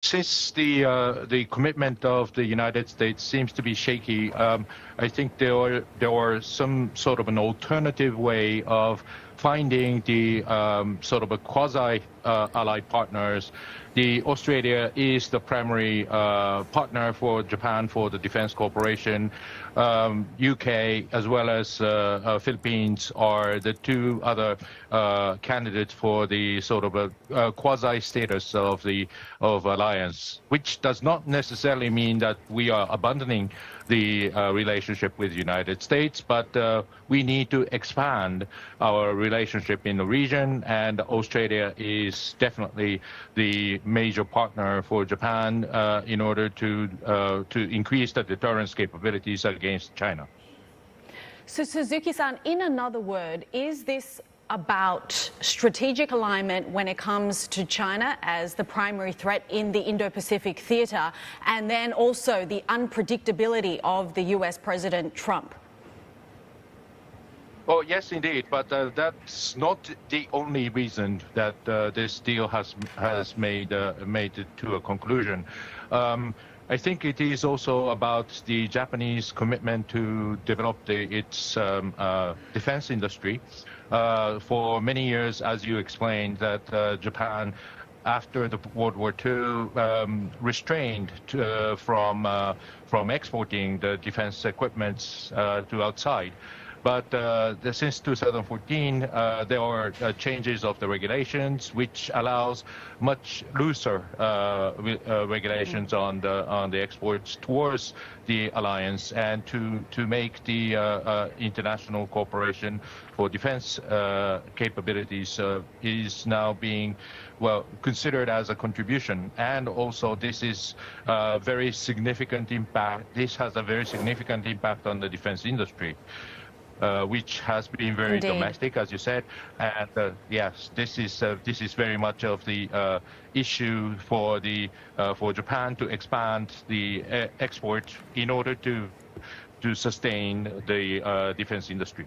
since the commitment of the United States seems to be shaky, I think there are some sort of an alternative way of finding the sort of a quasi-allied partners. Australia is the primary partner for Japan for the defense cooperation. UK as well as Philippines are the two other candidates for the sort of a quasi status of alliance, which does not necessarily mean that we are abandoning the relationship with the United States, but we need to expand our relationship in the region, and Australia is definitely the major partner for Japan in order to increase the deterrence capabilities against China. So Suzuki-san, in another word, is this about strategic alignment when it comes to China as the primary threat in the Indo-Pacific theatre, and then also the unpredictability of the US President Trump? Oh, yes, indeed, but that's not the only reason that this deal has made it to a conclusion. I think it is also about the Japanese commitment to develop its defense industry. For many years, as you explained, that Japan, after the World War II, restrained from exporting the defense equipment to outside. But since 2014, there are changes of the regulations, which allows much looser regulations on the exports towards the alliance, and to make the international cooperation for defense capabilities is now being considered as a contribution. And also, this is a very significant impact. This has a very significant impact on the defense industry. Which has been very Indeed. domestic, as you said, and yes, this is very much of the issue for Japan to expand the export in order to sustain the defense industry.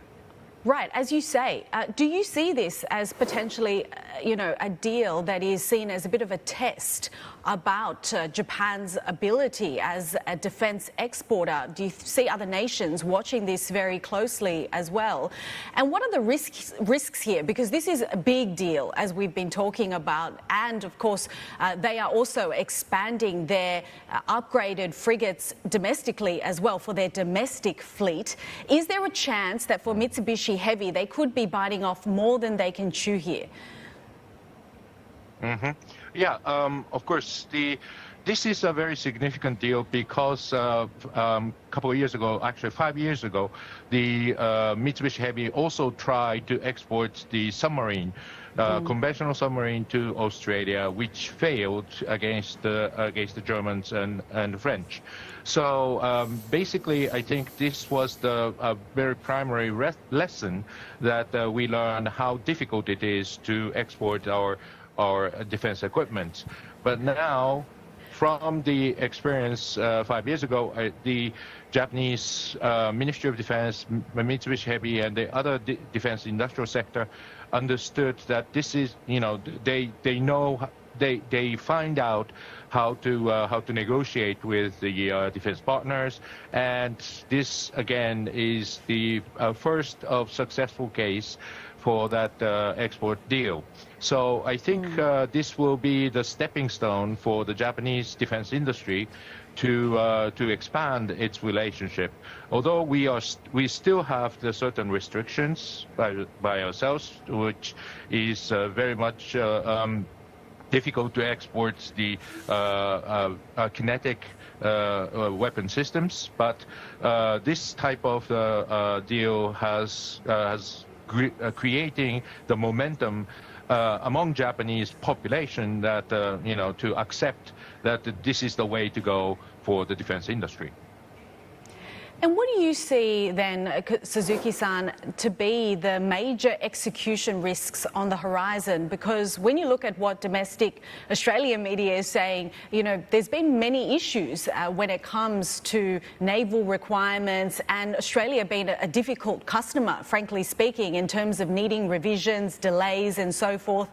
Right, as you say, do you see this as potentially, a deal that is seen as a bit of a test about Japan's ability as a defense exporter? Do you see other nations watching this very closely as well? And what are the risks here? Because this is a big deal, as we've been talking about, and of course, they are also expanding their upgraded frigates domestically as well for their domestic fleet. Is there a chance that for Mitsubishi Heavy, they could be biting off more than they can chew here? Mm-hmm. Yeah, of course. This is a very significant deal because a couple of years ago, actually 5 years ago, the Mitsubishi Heavy also tried to export the submarine, conventional submarine, to Australia, which failed against the Germans and the French. So basically, I think this was the very primary lesson that we learned how difficult it is to export our defense equipment. But now, from the experience 5 years ago, the Japanese Ministry of Defense, Mitsubishi Heavy, and the other defense industrial sector understood that this is, they find out how to negotiate with the defense partners, and this again is the first of successful case for that export deal. So I think this will be the stepping stone for the Japanese defense industry to expand its relationship. Although we still have the certain restrictions by ourselves, which is very much difficult to export the kinetic weapon systems, but this type of deal has creating the momentum among Japanese population that to accept that this is the way to go for the defense industry. And what do you see then, Suzuki-san, to be the major execution risks on the horizon? Because when you look at what domestic Australian media is saying, you know, there's been many issues when it comes to naval requirements, and Australia being a difficult customer, frankly speaking, in terms of needing revisions, delays and so forth.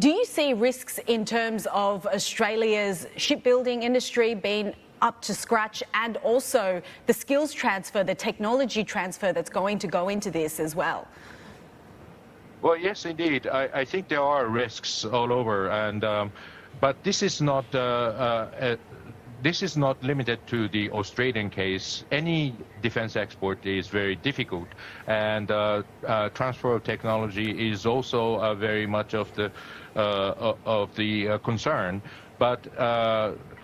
Do you see risks in terms of Australia's shipbuilding industry being up to scratch, and also the skills transfer, the technology transfer that's going to go into this as well? Well, yes, indeed. I think there are risks all over, and but this is not limited to the Australian case. Any defense export is very difficult, and transfer of technology is also very much of the concern. But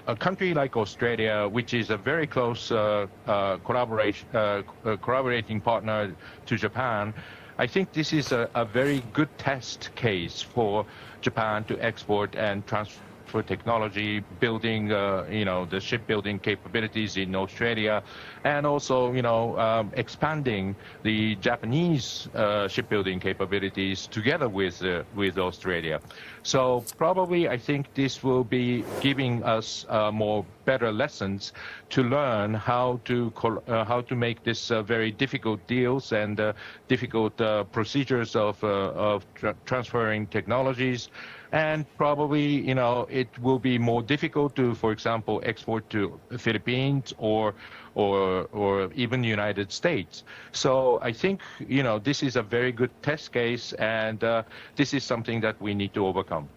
a country like Australia, which is a very close collaborating partner to Japan, I think this is a very good test case for Japan to export and transfer technology, building, the shipbuilding capabilities in Australia, and also, expanding the Japanese shipbuilding capabilities together with Australia. So probably I think this will be giving us more better lessons to learn how to make this very difficult deals and difficult procedures of transferring technologies. And probably, it will be more difficult to, for example, export to the Philippines or even the United States. So I think, this is a very good test case, and this is something that we need to overcome.